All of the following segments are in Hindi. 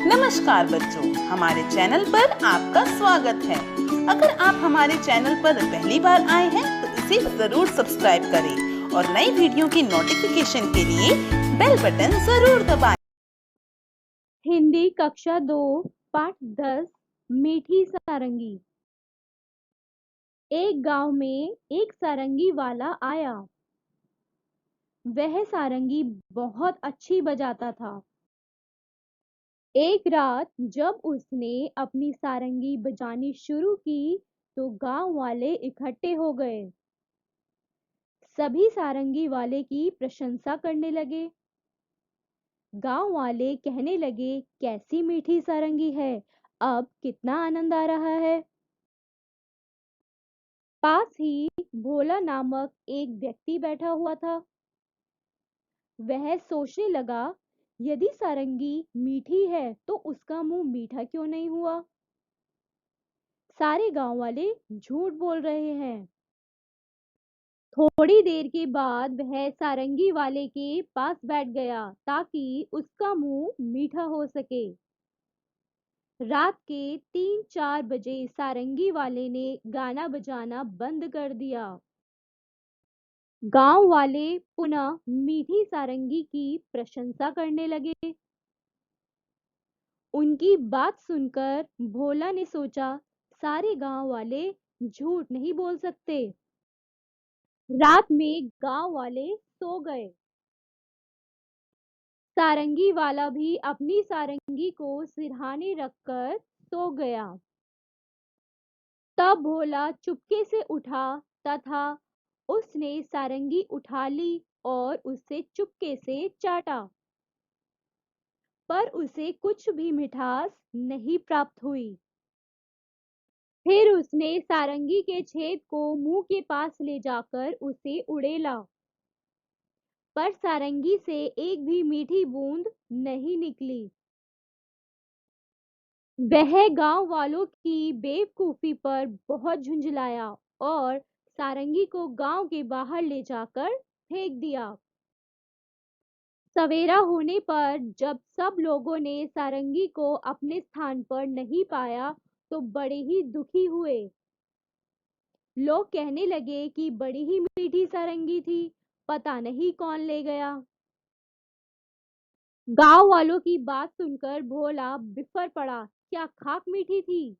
नमस्कार बच्चों, हमारे चैनल पर आपका स्वागत है। अगर आप हमारे चैनल पर पहली बार आए हैं तो इसे जरूर सब्सक्राइब करें और नई वीडियो की नोटिफिकेशन के लिए बेल बटन जरूर दबाएं। हिंदी कक्षा 2 पाठ 10 मीठी सारंगी। एक गांव में एक सारंगी वाला आया। वह सारंगी बहुत अच्छी बजाता था। एक रात जब उसने अपनी सारंगी बजानी शुरू की तो गांव वाले इकट्ठे हो गए। सभी सारंगी वाले की प्रशंसा करने लगे। गांव वाले कहने लगे, कैसी मीठी सारंगी है, अब कितना आनंद आ रहा है। पास ही भोला नामक एक व्यक्ति बैठा हुआ था। वह सोचने लगा, यदि सारंगी मीठी है तो उसका मुंह मीठा क्यों नहीं हुआ। सारे गांव वाले झूठ बोल रहे हैं। थोड़ी देर के बाद वह सारंगी वाले के पास बैठ गया ताकि उसका मुंह मीठा हो सके। रात के 3-4 बजे सारंगी वाले ने गाना बजाना बंद कर दिया। गांव वाले पुनः मीठी सारंगी की प्रशंसा करने लगे। उनकी बात सुनकर भोला ने सोचा, सारे गांव वाले झूठ नहीं बोल सकते। रात में गांव वाले सो गए। सारंगी वाला भी अपनी सारंगी को सिरहाने रखकर सो गया। तब भोला चुपके से उठा तथा उसने सारंगी उठा ली और उसे चुपके से चाटा, पर उसे कुछ भी मिठास नहीं प्राप्त हुई। फिर उसने सारंगी के छेद को मुंह के पास ले जाकर उसे उड़ेला, पर सारंगी से एक भी मीठी बूंद नहीं निकली। वह गांव वालों की बेवकूफी पर बहुत झुंझलाया और सारंगी को गांव के बाहर ले जाकर फेंक दिया। सवेरा होने पर जब सब लोगों ने सारंगी को अपने स्थान पर नहीं पाया तो बड़े ही दुखी हुए। लोग कहने लगे कि बड़ी ही मीठी सारंगी थी, पता नहीं कौन ले गया। गांव वालों की बात सुनकर भोला बिफर पड़ा, क्या खाक मीठी थी।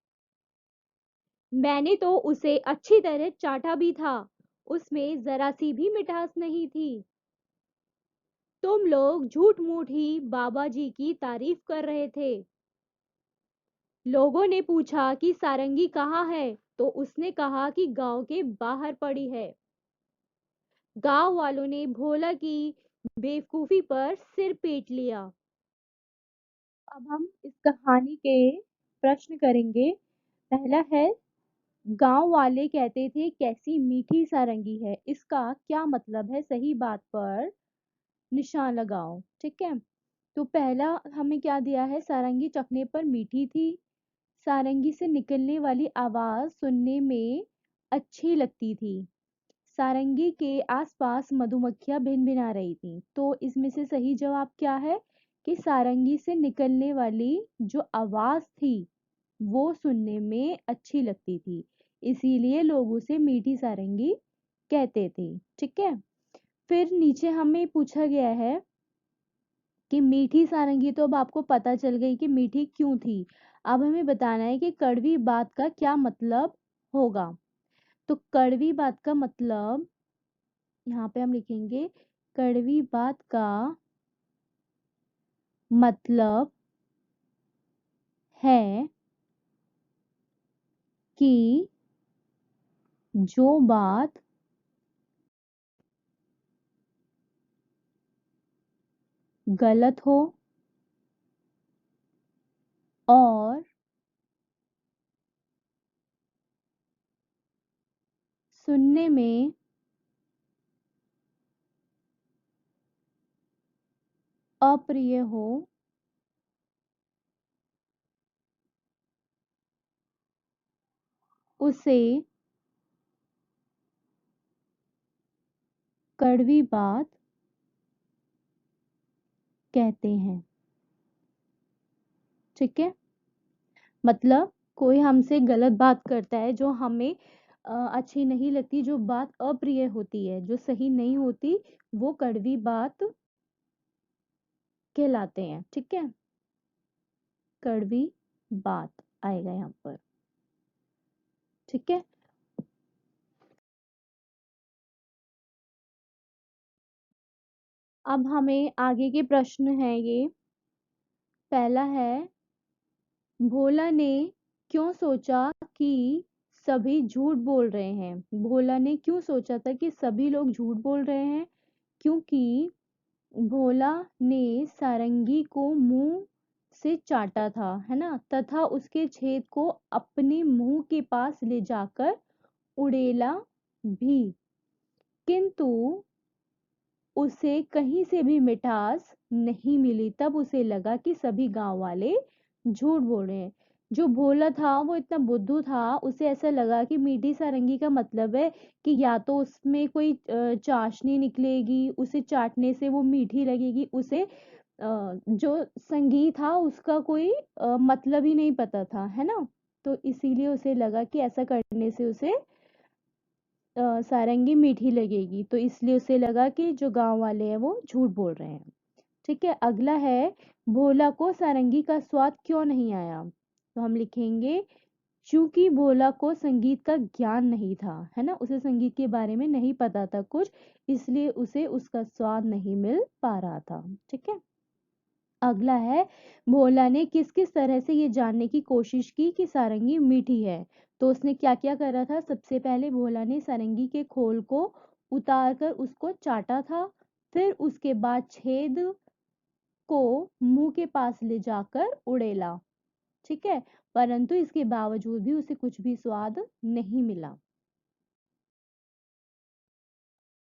मैंने तो उसे अच्छी तरह चाटा भी था, उसमें जरा सी भी मिठास नहीं थी। तुम लोग झूठ मूठ ही बाबा जी की तारीफ कर रहे थे। लोगों ने पूछा कि सारंगी कहाँ है तो उसने कहा कि गांव के बाहर पड़ी है। गांव वालों ने भोला की बेवकूफी पर सिर पीट लिया। अब हम इस कहानी के प्रश्न करेंगे। पहला है, गांव वाले कहते थे कैसी मीठी सारंगी है, इसका क्या मतलब है, सही बात पर निशान लगाओ। ठीक है, तो पहला हमें क्या दिया है, सारंगी चखने पर मीठी थी। सारंगी से निकलने वाली आवाज सुनने में अच्छी लगती थी। सारंगी के आसपास मधुमक्खियां भिनभिना रही थी। तो इसमें से सही जवाब क्या है कि सारंगी से निकलने वाली जो आवाज थी वो सुनने में अच्छी लगती थी, इसीलिए लोग उसे मीठी सारंगी कहते थे। ठीक है, फिर नीचे हमें पूछा गया है कि मीठी सारंगी, तो अब आपको पता चल गई कि मीठी क्यों थी। अब हमें बताना है कि कड़वी बात का क्या मतलब होगा। तो कड़वी बात का मतलब यहाँ पे हम लिखेंगे, कड़वी बात का मतलब है कि जो बात गलत हो और सुनने में अप्रिय हो, उसे कड़वी बात कहते हैं। ठीक है, मतलब कोई हमसे गलत बात करता है जो हमें अच्छी नहीं लगती, जो बात अप्रिय होती है, जो सही नहीं होती, वो कड़वी बात कहलाते हैं। ठीक है, कड़वी बात आएगा यहाँ पर। ठीक है, अब हमें आगे के प्रश्न है ये। पहला है, भोला ने क्यों सोचा कि सभी झूठ बोल रहे हैं। भोला ने क्यों सोचा था कि सभी लोग झूठ बोल रहे हैं? क्योंकि भोला ने सारंगी को मुंह से चाटा था, है ना, तथा उसके छेद को अपने मुंह के पास ले जाकर उड़ेला भी, किंतु उसे कहीं से भी मिठास नहीं मिली। तब उसे लगा कि सभी गांव वाले झूठ बोल रहे हैं। जो भोला था वो इतना बुद्धू था, उसे ऐसा लगा कि मीठी सारंगी का मतलब है कि या तो उसमें कोई चाशनी निकलेगी, उसे चाटने से वो मीठी लगेगी, उसे जो संगीत था उसका कोई मतलब ही नहीं पता था, है ना। तो इसीलिए उसे लगा कि ऐसा करने से उसे सारंगी मीठी लगेगी, तो इसलिए उसे लगा कि जो गांव वाले हैं वो झूठ बोल रहे हैं। ठीक है, अगला है, भोला को सारंगी का स्वाद क्यों नहीं आया। तो हम लिखेंगे, क्योंकि भोला को संगीत का ज्ञान नहीं था, है ना, उसे संगीत के बारे में नहीं पता था कुछ, इसलिए उसे उसका स्वाद नहीं मिल पा रहा था। ठीक है, अगला है, भोला ने किस किस तरह से ये जानने की कोशिश की कि सारंगी मीठी है। तो उसने क्या क्या करा था, सबसे पहले भोला ने सारंगी के खोल को उतार कर उसको चाटा था, फिर उसके बाद छेद को मुंह के पास ले जाकर उड़ेला। ठीक है, परंतु इसके बावजूद भी उसे कुछ भी स्वाद नहीं मिला।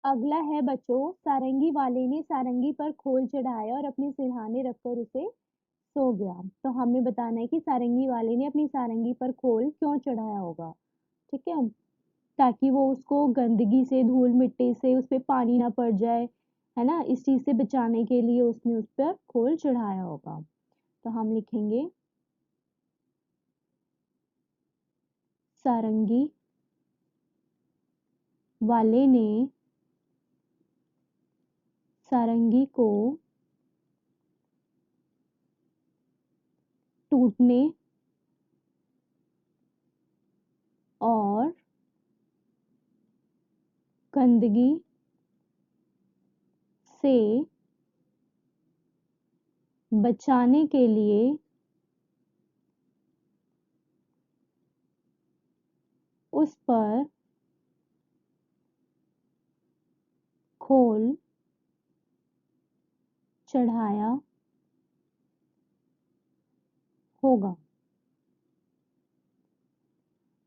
अगला है बच्चों, सारंगी वाले ने सारंगी पर खोल चढ़ाया और अपने सिरहाने रखकर उसे सो गया। तो हमें बताना है कि सारंगी वाले ने अपनी सारंगी पर खोल क्यों चढ़ाया होगा। ठीक है, ताकि वो उसको गंदगी से, धूल मिट्टी से, उस पे पानी ना पड़ जाए, है ना, इस चीज से बचाने के लिए उसने उस पर खोल चढ़ाया होगा। तो हम लिखेंगे, सारंगी वाले ने सारंगी को टूटने और गंदगी से बचाने के लिए उस पर खोल चढ़ाया होगा।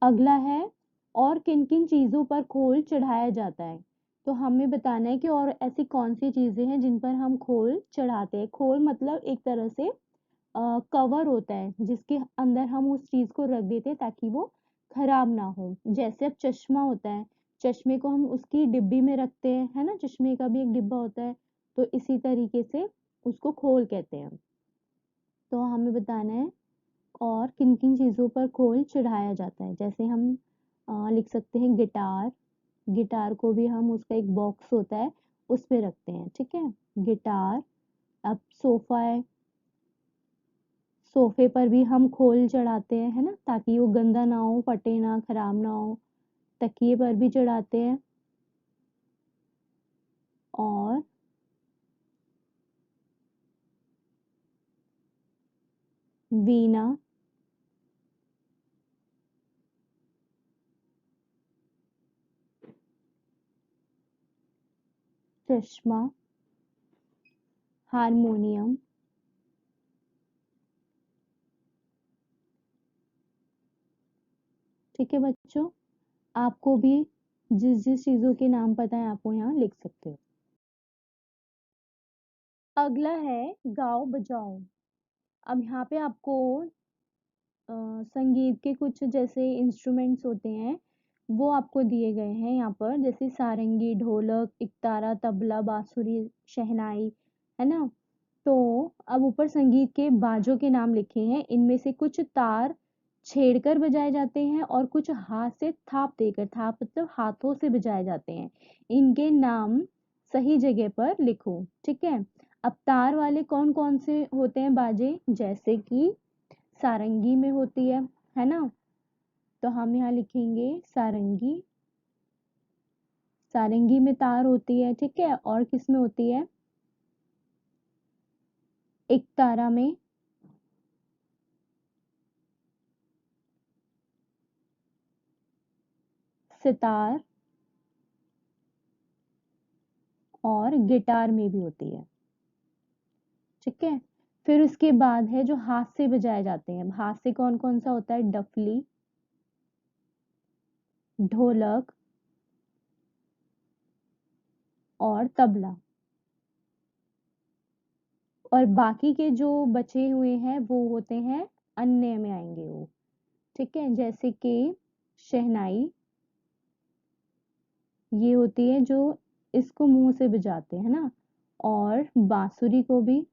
अगला है, और किन किन चीजों पर खोल चढ़ाया जाता है। तो हमें बताना है कि और ऐसी कौन सी चीजें हैं जिन पर हम खोल चढ़ाते हैं। खोल मतलब एक तरह से कवर होता है जिसके अंदर हम उस चीज को रख देते हैं ताकि वो खराब ना हो। जैसे अब चश्मा होता है, चश्मे को हम उसकी डिब्बी में रखते हैं, है ना, चश्मे का भी एक डिब्बा होता है, तो इसी तरीके से उसको खोल कहते हैं। तो हमें बताना है और किन किन चीजों पर खोल चढ़ाया जाता है। जैसे हम लिख सकते हैं गिटार, गिटार को भी हम, उसका एक बॉक्स होता है उस पे रखते हैं। ठीक है, गिटार। अब सोफा है, सोफे पर भी हम खोल चढ़ाते हैं, है ना, ताकि वो गंदा ना हो, फटे ना, खराब ना हो। तकिए पर भी चढ़ाते हैं। और वीणा, चश्मा, हारमोनियम, ठीक है बच्चों, आपको भी जिस जिस चीजों के नाम पता है आप वो यहाँ लिख सकते हो। अगला है गाओ बजाओ। अब यहाँ पे आपको संगीत के कुछ जैसे इंस्ट्रूमेंट्स होते हैं वो आपको दिए गए हैं यहाँ पर, जैसे सारंगी, ढोलक, इकतारा, तबला, बांसुरी, शहनाई, है ना। तो अब ऊपर संगीत के बाजों के नाम लिखे हैं। इनमें से कुछ तार छेड़कर बजाए जाते हैं और कुछ हाथ से थाप देकर, थाप मतलब हाथों से बजाए जाते हैं। इनके नाम सही जगह पर लिखो, ठीक है। अब तार वाले कौन कौन से होते हैं बाजे, जैसे कि सारंगी में होती है ना, तो हम यहाँ लिखेंगे सारंगी। सारंगी में तार होती है, ठीक है। और किस में होती है, एक तारा में, सितार और गिटार में भी होती है, ठीक है। फिर उसके बाद है जो हाथ से बजाए जाते हैं। हाथ से कौन कौन सा होता है, डफली, ढोलक और तबला। और बाकी के जो बचे हुए हैं वो होते हैं अन्य में आएंगे वो, ठीक है। जैसे कि शहनाई, ये होती है जो इसको मुंह से बजाते हैं ना, और बांसुरी को भी,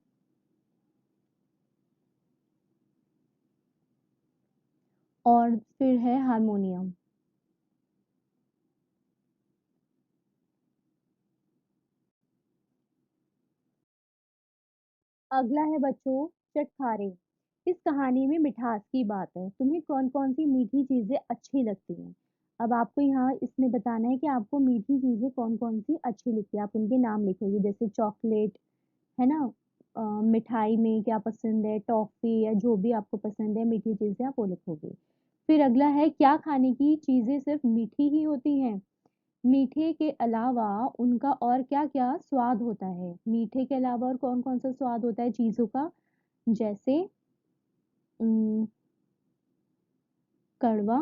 और फिर है हारमोनियम। अगला है बच्चों चटखारे। इस कहानी में मिठास की बात है। तुम्हें कौन कौन सी मीठी चीजें अच्छी लगती हैं। अब आपको यहाँ इसमें बताना है कि आपको मीठी चीजें कौन कौन सी अच्छी लगती है। आप उनके नाम लिखोगे, जैसे चॉकलेट, है ना। मिठाई में क्या पसंद है, टॉफी या जो भी आपको पसंद है मीठी चीजें, आप वो लिखोगे। फिर अगला है, क्या खाने की चीजें सिर्फ मीठी ही होती हैं। मीठे के अलावा उनका और क्या क्या स्वाद होता है। मीठे के अलावा और कौन कौन सा स्वाद होता है चीजों का, जैसे अम, कड़वा,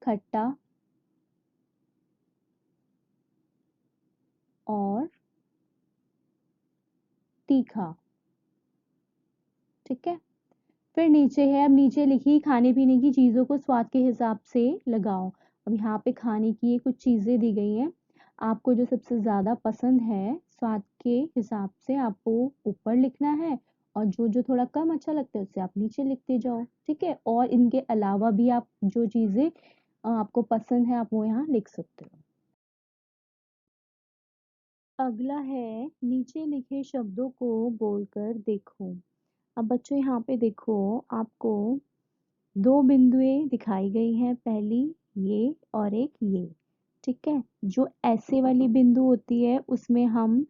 खट्टा और तीखा, ठीक है। फिर नीचे है, अब नीचे लिखी खाने पीने की चीजों को स्वाद के हिसाब से लगाओ। अब यहाँ पे खाने की ये कुछ चीजें दी गई हैं। आपको जो सबसे ज्यादा पसंद है स्वाद के हिसाब से आपको ऊपर लिखना है, और जो जो थोड़ा कम अच्छा लगता है उससे आप नीचे लिखते जाओ, ठीक है। और इनके अलावा भी आप जो चीजें आपको पसंद है आप वो यहाँ लिख सकते हो। अगला है, नीचे लिखे शब्दों को बोलकर देखो। अब बच्चों यहाँ पे देखो, आपको दो बिंदुएं दिखाई गई हैं, पहली ये और एक ये, ठीक है। जो ऐसे वाली बिंदु होती है उसमें हम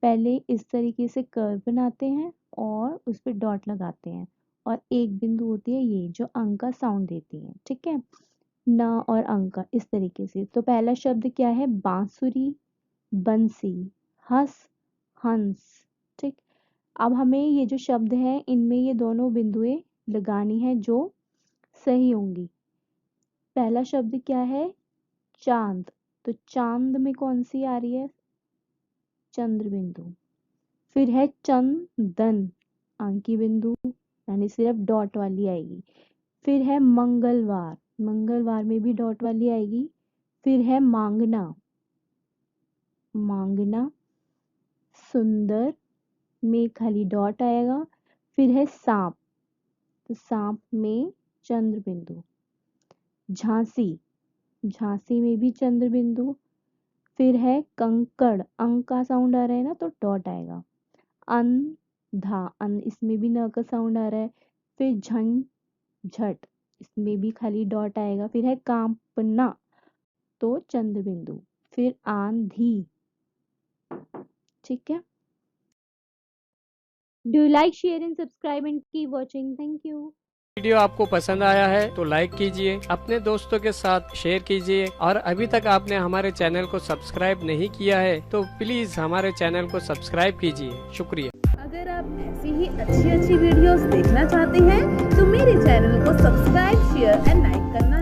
पहले इस तरीके से कर्व बनाते हैं और उस पर डॉट लगाते हैं। और एक बिंदु होती है ये जो अंक का साउंड देती है, ठीक है। न और अंक का इस तरीके से। तो पहला शब्द क्या है, बांसुरी, बंसी, हंस, हंस, ठीक। अब हमें ये जो शब्द है इनमें ये दोनों बिंदुएं लगानी है जो सही होंगी। पहला शब्द क्या है, चांद, तो चांद में कौन सी आ रही है, चंद्र बिंदु। फिर है चंदन, अंकी बिंदु, यानी सिर्फ डॉट वाली आएगी। फिर है मंगलवार, मंगलवार में भी डॉट वाली आएगी। फिर है मांगना, मांगना, सुंदर में खाली डॉट आएगा। फिर है सांप, तो सांप में चंद्र बिंदु। झांसी, झांसी में भी चंद्र बिंदु। फिर है कंकड़, अंक का साउंड आ रहा है ना तो डॉट आएगा। अंधा, अन इसमें भी न का साउंड आ रहा है। फिर झंझट, इसमें भी खाली डॉट आएगा। फिर है कांपना, तो चंद्र बिंदु। फिर आंधी, ठीक है। Do like, share and subscribe and keep watching. Thank you. Video आपको पसंद आया है तो लाइक कीजिए, अपने दोस्तों के साथ शेयर कीजिए, और अभी तक आपने हमारे चैनल को सब्सक्राइब नहीं किया है तो प्लीज हमारे चैनल को सब्सक्राइब कीजिए। शुक्रिया। अगर आप ऐसी ही अच्छी अच्छी वीडियोस देखना चाहते हैं तो मेरे चैनल को सब्सक्राइब, शेयर एंड लाइक करना